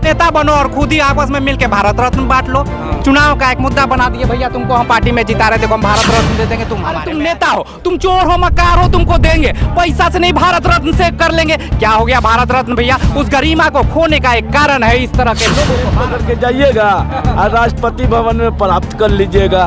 नेता बनो और खुद ही आपस में मिलके भारत रत्न बांट लो। चुनाव का एक मुद्दा बना दिए, भैया तुमको हम पार्टी में जिता रहे, देखो हम भारत रत्न दे देंगे, तुम नेता हो, तुम चोर हो, मक्कार हो, तुमको देंगे पैसा से नहीं, भारत रत्न से कर लेंगे। क्या हो गया भारत रत्न भैया? उस गरिमा को खोने का एक कारण है इस तरह के लोगों करके जाइएगा और राष्ट्रपति भवन में प्राप्त कर लीजिएगा।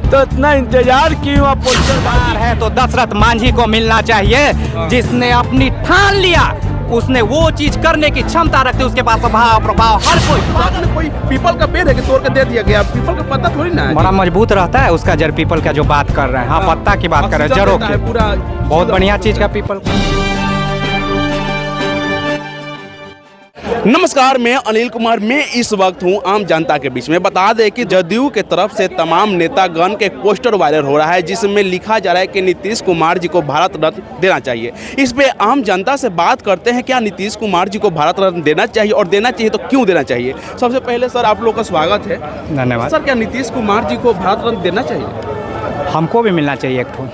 तो इतना इंतजार क्यों? आप पोस्टर है तो दशरथ मांझी को मिलना चाहिए, जिसने अपनी ठान लिया, उसने वो चीज करने की क्षमता रखती, उसके पास स्वभाव प्रभाव हर कोई पीपल का पेड़ है कि तोड़ के दे दिया गया, पीपल का पत्ता थोड़ी ना है, बड़ा मजबूत रहता है उसका जड़। पीपल का जो बात कर रहे हैं, हाँ पत्ता की बात कर रहे हैं, जड़ों की, पूरा बहुत बढ़िया चीज का पीपल। नमस्कार, मैं अनिल कुमार। मैं इस वक्त हूं आम जनता के बीच में। बता दें कि जदयू के तरफ से तमाम नेतागण के एक पोस्टर वायरल हो रहा है, जिसमें लिखा जा रहा है कि नीतीश कुमार जी को भारत रत्न देना चाहिए। इस पे आम जनता से बात करते हैं, क्या नीतीश कुमार जी को भारत रत्न देना चाहिए, और देना चाहिए तो क्यों देना चाहिए। सबसे पहले सर आप लोग का स्वागत है। धन्यवाद सर, क्या नीतीश कुमार जी को भारत रत्न देना चाहिए? हमको भी मिलना चाहिए एक फोन,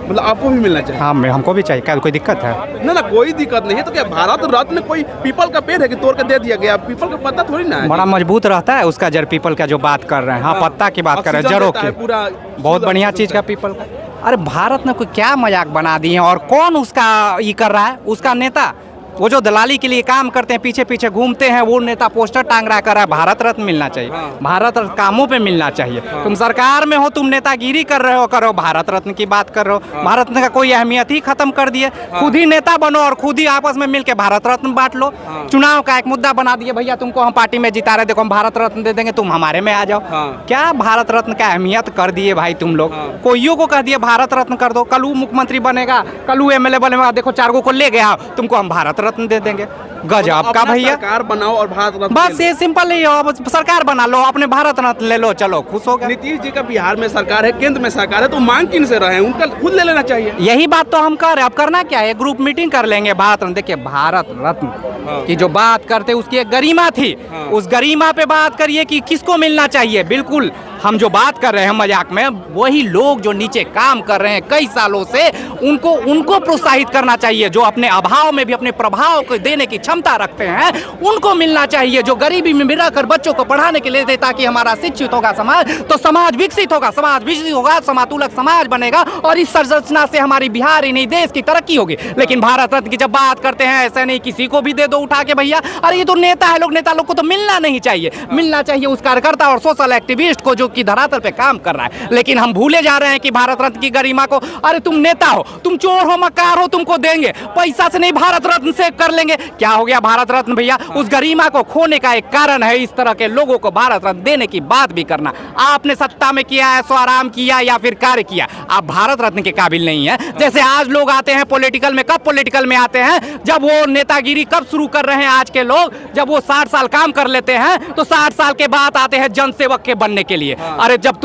मतलब आपको भी मिलना चाहिए? हाँ हमको भी चाहिए। क्या कोई दिक्कत है? ना कोई दिक्कत नहीं है। तो क्या भारत रत्न कोई पीपल का पेड़ है कि तोड़ के दे दिया गया, पीपल का पत्ता थोड़ी ना है, बड़ा मजबूत रहता है उसका जड़। पीपल का जो बात कर रहे हैं, हाँ पत्ता की बात कर रहे हैं, जड़ों की, पूरा बहुत बढ़िया चीज का पीपल का। अरे भारत ने कोई क्या मजाक बना दिए हैं, और कौन उसका ये कर रहा है? उसका नेता, वो जो दलाली के लिए काम करते हैं, पीछे पीछे घूमते हैं, वो नेता पोस्टर टांग रहा कर रहा है भारत रत्न मिलना चाहिए। भारत रत्न कामों पे मिलना चाहिए। तुम सरकार में हो, तुम नेतागिरी कर रहे हो, करो भारत रत्न की बात कर रहे हो। भारत रत्न का कोई अहमियत ही खत्म कर दिए। खुद ही नेता बनो और खुद ही आपस में मिलके भारत रत्न बांट लो। चुनाव का एक मुद्दा बना दिए, भैया तुमको हम पार्टी में जिता रहे, देखो हम भारत रत्न दे देंगे, तुम हमारे में आ जाओ। क्या भारत रत्न का अहमियत कर दिए भाई तुम लोग। कोइयों को कह दिए भारत रत्न कर दो, कल मुख्यमंत्री बनेगा, कल एमएलए बनेगा, देखो 4 को ले गया, तुमको हम भारत रत्न दे देंगे। गजब का भैया। सरकार बनाओ और भारत रत्न, बस ये सिंपल ही हो, सरकार बना लो, अपने भारत रत्न ले लो, चलो खुश हो गए। नीतीश जी का बिहार में सरकार है, केंद्र में सरकार है, तो मांग किन से रहे हैं? उनका खुद ले लेना चाहिए। यही बात तो हम कर रहे हैं। अब करना क्या है, ग्रुप मीटिंग कर लेंगे भारत रत्न। देखिए भारत रत्न की जो बात करते उसकी एक गरिमा थी, उस गरिमा पे बात करिए कि किसको मिलना चाहिए। बिल्कुल हम जो बात कर रहे हैं मजाक में, वही लोग जो नीचे काम कर रहे हैं कई सालों से, उनको प्रोत्साहित करना चाहिए। जो अपने अभाव में भी अपने प्रभाव को देने की क्षमता रखते हैं, उनको मिलना चाहिए। जो गरीबी में मिलाकर बच्चों को पढ़ाने के लिए दे, ताकि हमारा शिक्षित होगा समाज, तो समाज विकसित होगा, समाज विकसित होगा, समातुलक समाज बनेगा, और इस संरचना से हमारी बिहार ही नहीं देश की तरक्की होगी। लेकिन भारत रत्न की जब बात करते हैं, ऐसा नहीं किसी को भी दे दो उठा के भैया। अरे ये तो नेता है लोग, नेता लोग को तो मिलना नहीं चाहिए। मिलना चाहिए उस कार्यकर्ता और सोशल एक्टिविस्ट को जो की धरातल पे काम कर रहा है। लेकिन हम भूले जा रहे हैं कि भारत रत्न की गरिमा को, अरे तुम नेता हो, तुम चोर हो, मक्कार हो, तुमको देंगे पैसा से नहीं, भारत रत्न से कर लेंगे। क्या हो गया भारत रत्न भैया? उस गरिमा को खोने का एक कारण है इस तरह के लोगों को भारत रत्न देने की बात भी करना। आपने सत्ता में किया है, स्वाराम किया या फिर कार्य किया, आप भारत रत्न के काबिल नहीं है। जैसे आज लोग आते हैं पॉलिटिकल में, कब पॉलिटिकल में आते हैं? जब वो नेतागिरी कब शुरू कर रहे हैं आज के लोग, जब वो 60 साल काम कर लेते हैं, तो 60 साल के बाद आते हैं जनसेवक के बनने के लिए। अरे जब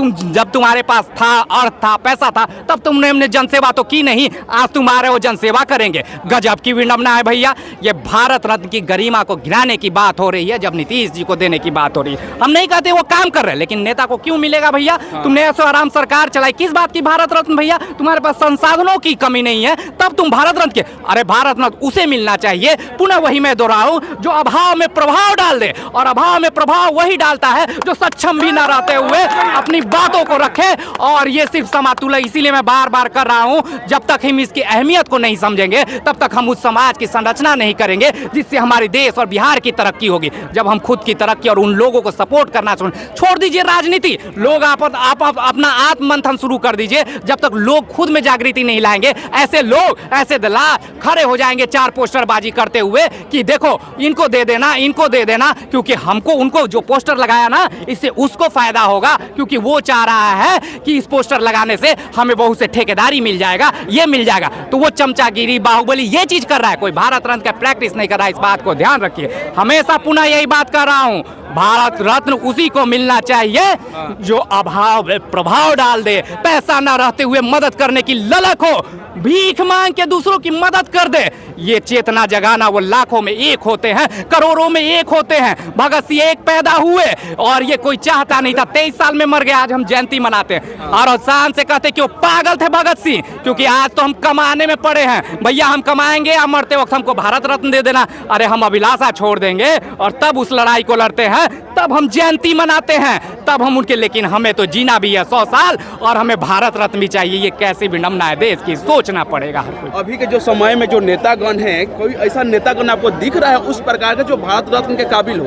तुम्हारे पास था, अर्थ था, पैसा था, तब तुमने हमने जनसेवा तो की नहीं, आज तुम आ रहे हो जनसेवा करेंगे। गजब की विडंबना है भैया। ये भारत रत्न की गरिमा को गिराने की बात हो रही है, जब नीतीश जी को देने की बात हो रही है। हम नहीं कहते वो काम कर रहे हैं, लेकिन नेता को क्यों मिलेगा भैया? तुमने ऐसे आराम सरकार चलाई, किस बात की भारत रत्न भैया? तुम्हारे पास संसाधनों की कमी नहीं है, तब तुम भारत रत्न के। अरे भारत रत्न उसे मिलना चाहिए, पुनः वही मैं दोहराऊं, जो अभाव में प्रभाव डाल दे। और अभाव में प्रभाव वही डालता है जो सक्षम भी न रहते हुए अपनी बातों को रखे। और ये सिर्फ समातुलक, इसीलिए मैं बार बार कर रहा हूं, जब तक हम इसकी अहमियत को नहीं समझेंगे, तब तक हम उस समाज की संरचना नहीं करेंगे जिससे हमारे देश और बिहार की तरक्की होगी। जब हम खुद की तरक्की और उन लोगों को सपोर्ट करना छोड़ दीजिए राजनीति, लोग आप अपना आत्ममंथन शुरू कर दीजिए। जब तक लोग खुद में जागृति नहीं लाएंगे, ऐसे लोग, ऐसे दलाल खड़े हो जाएंगे 4 पोस्टरबाजी करते हुए कि देखो इनको दे देना, इनको दे देना, क्योंकि हमको उनको जो पोस्टर लगाया ना, इससे उसको फायदा होगा, क्योंकि वो चाह रहा है कि इस पोस्टर लगाने से हमें बहुत से ठेकेदारी मिल जाएगा, ये मिल जाएगा। तो वो चमचागिरी, बाहुबली ये चीज कर रहा है, कोई भारत रत्न का प्रैक्टिस नहीं कर रहा है। इस बात को ध्यान रखिए। हमेशा पुनः यही बात कर रहा हूं, भारत रत्न उसी को मिलना चाहिए जो अभाव में प्रभाव डाल दे, पैसा न रहते हुए मदद करने की ललक हो, भीख मांग के दूसरों की मदद कर दे। ये चेतना जगाना, वो लाखों में एक होते हैं, करोड़ों में एक होते हैं। भगत सिंह एक पैदा हुए और ये कोई चाहता नहीं था, 23 साल में मर गए। आज हम जयंती मनाते हैं और शान से कहते क्यों पागल थे भगत सिंह, क्योंकि आज तो हम कमाने में पड़े हैं। भैया हम कमाएंगे या मरते वक्त हमको भारत रत्न दे देना। अरे हम अभिलाषा छोड़ देंगे और तब उस लड़ाई को लड़ते हैं, तब हम जयंती मनाते हैं, तब हम उनके। लेकिन हमें तो जीना भी है 100 साल और हमें भारत रत्न भी चाहिए। ये कैसी विडंबना है देश की, सोचना पड़ेगा हर कोई। अभी के जो समय में जो नेतागण हैं, कोई ऐसा नेतागण आपको दिख रहा है उस प्रकार का जो भारत रत्न के काबिल हो?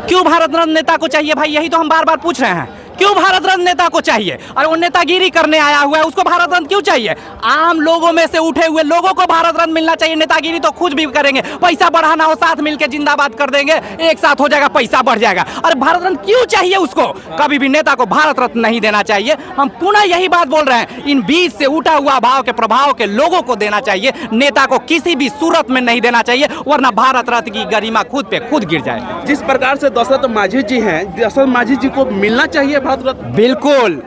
क्यों भारत रत्न नेता को चाहिए भाई? यही तो हम बार बार पूछ रहे हैं, क्यों भारत रत्न नेता को चाहिए? और वो नेतागिरी करने आया हुआ है, उसको भारत रत्न क्यों चाहिए? आम लोगों में से उठे हुए लोगों को भारत रत्न मिलना चाहिए। नेतागिरी तो खुद भी करेंगे, पैसा बढ़ाना हो साथ मिलके जिंदाबाद कर देंगे, एक साथ हो जाएगा, पैसा बढ़ जाएगा। अरे भारत रत्न क्यों चाहिए उसको? कभी भी नेता को भारत रत्न नहीं देना चाहिए। हम पुनः यही बात बोल रहे हैं, इन बीच से उठा हुआ भाव के प्रभाव के लोगों को देना चाहिए। नेता को किसी भी सूरत में नहीं देना चाहिए, वरना भारत रत्न की गरिमा खुद पे खुद गिर जाएगी। जिस प्रकार से दशरथ मांझी जी हैं, दशरथ मांझी जी को मिलना चाहिए भारत रत्न। बिल्कुल,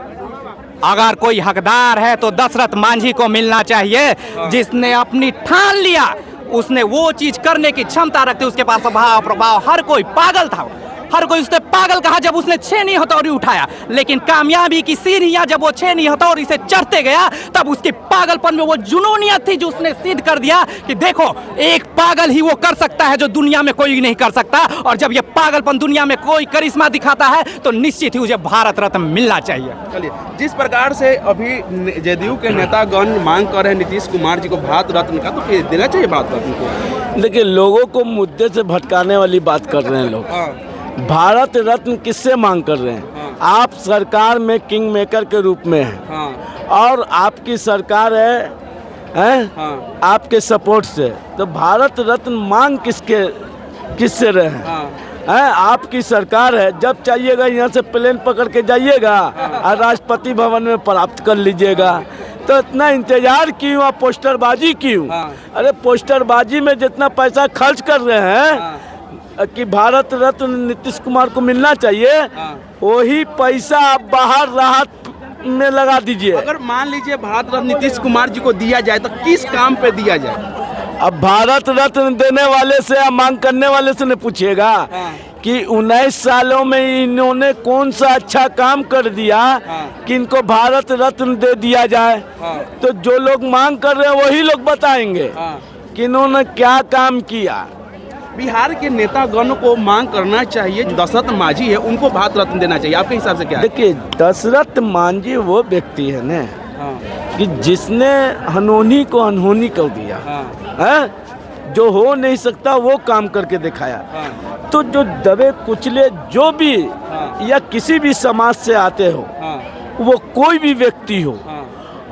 अगर कोई हकदार है तो दशरथ मांझी को मिलना चाहिए, जिसने अपनी ठान लिया, उसने वो चीज करने की क्षमता रखती, उसके पास स्वभाव प्रभाव। हर कोई पागल था, हर कोई उसने पागल कहा जब उसने 6 हथौड़ी उठाया, लेकिन कामयाबी की सीढ़ियां जब वो 6 हथौड़ी से चढ़ते गया, तब उसके पागलपन में वो जुनूनियत थी जो उसने सिद्ध कर दिया कि देखो एक पागल ही वो कर सकता है जो दुनिया में कोई नहीं कर सकता। और जब ये पागलपन दुनिया में कोई करिश्मा दिखाता है तो निश्चित ही उसे भारत रत्न मिलना चाहिए। चलिए, जिस प्रकार से अभी जदयू के नेतागण मांग कर रहे हैं नीतीश कुमार जी को भारत रत्न का, तो देना चाहिए भारत रत्न को? देखिए, लोगों को मुद्दे से भटकाने वाली बात कर रहे हैं लोग। भारत रत्न किससे मांग कर रहे हैं? आप सरकार में किंग मेकर के रूप में हैं और आपकी सरकार है आपके सपोर्ट से, तो भारत रत्न मांग किससे रहे हैं? आपकी सरकार है, जब चाहिएगा यहाँ से प्लेन पकड़ के जाइएगा और राष्ट्रपति भवन में प्राप्त कर लीजिएगा। तो इतना इंतजार क्यों, आप पोस्टरबाजी क्यों? अरे पोस्टरबाजी में जितना पैसा खर्च कर रहे हैं कि भारत रत्न नीतीश कुमार को मिलना चाहिए, वही पैसा आप बाहर राहत में लगा दीजिए। अगर मान लीजिए भारत रत्न नीतीश कुमार जी को दिया जाए तो किस काम पे दिया जाए? अब भारत रत्न देने वाले से या मांग करने वाले से न पूछिएगा कि 19 सालों में इन्होंने कौन सा अच्छा काम कर दिया कि इनको भारत रत्न दे दिया जाए। तो जो लोग मांग कर रहे हैं वही लोग बताएंगे कि इन्होंने क्या काम किया। बिहार के नेतागण को मांग करना चाहिए, जो दशरथ मांझी है उनको भारत रत्न देना चाहिए। आपके हिसाब से क्या है? देखिए, दशरथ मांझी वो व्यक्ति है ना कि जिसने हनोनी को अनहोनी कर दिया है, जो हो नहीं सकता वो काम करके दिखाया। तो जो दबे कुचले जो भी या किसी भी समाज से आते हो, वो कोई भी व्यक्ति हो,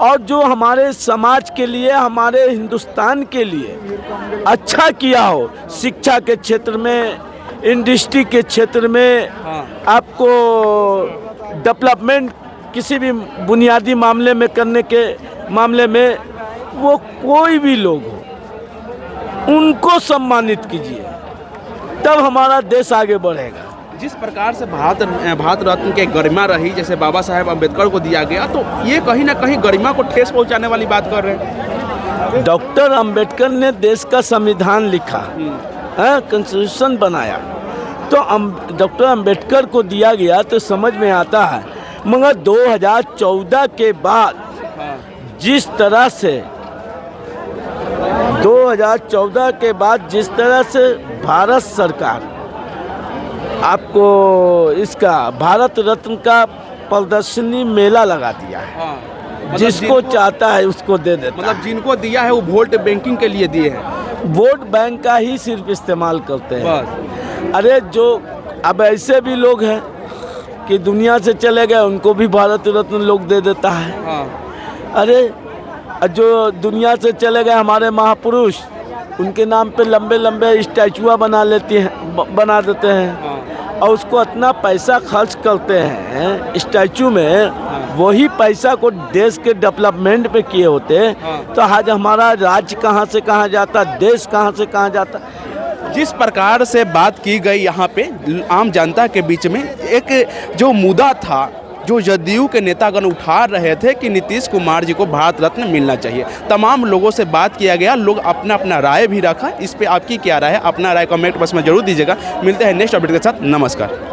और जो हमारे समाज के लिए, हमारे हिंदुस्तान के लिए अच्छा किया हो, शिक्षा के क्षेत्र में, इंडस्ट्री के क्षेत्र में, आपको डेवलपमेंट किसी भी बुनियादी मामले में करने के मामले में, वो कोई भी लोग हो, उनको सम्मानित कीजिए, तब हमारा देश आगे बढ़ेगा। जिस प्रकार से भारत रत्न के गरिमा रही, जैसे बाबा साहेब अम्बेडकर को दिया गया, तो ये कहीं ना कहीं गरिमा को ठेस पहुंचाने वाली बात कर रहे हैं। डॉक्टर अम्बेडकर ने देश का संविधान लिखा, कॉन्स्टिट्यूशन बनाया, तो डॉक्टर अम्बेडकर को दिया गया तो समझ में आता है। मगर 2014 के बाद जिस तरह से 2014 के बाद जिस तरह से भारत सरकार आपको इसका भारत रत्न का प्रदर्शनी मेला लगा दिया है, मतलब जिसको चाहता है उसको दे देता मतलब जिनको दिया है वो वोट बैंकिंग के लिए दिए हैं, वोट बैंक का ही सिर्फ इस्तेमाल करते हैं। अरे जो अब ऐसे भी लोग हैं कि दुनिया से चले गए, उनको भी भारत रत्न लोग दे देता है। अरे जो दुनिया से चले गए हमारे महापुरुष, उनके नाम पे लंबे लंबे स्टैचुआ बना देते हैं और उसको इतना पैसा खर्च करते हैं स्टैचू में, वही पैसा को देश के डेवलपमेंट पे किए होते तो आज हमारा राज्य कहाँ से कहाँ जाता, देश कहाँ से कहाँ जाता। जिस प्रकार से बात की गई यहाँ पे आम जनता के बीच में, एक जो मुद्दा था जो जदयू के नेतागण उठा रहे थे कि नीतीश कुमार जी को भारत रत्न मिलना चाहिए। तमाम लोगों से बात किया गया, लोग अपना अपना राय भी रखा। इस पे आपकी क्या राय है? अपना राय कमेंट बॉक्स में जरूर दीजिएगा। मिलते हैं नेक्स्ट अपडेट के साथ। नमस्कार।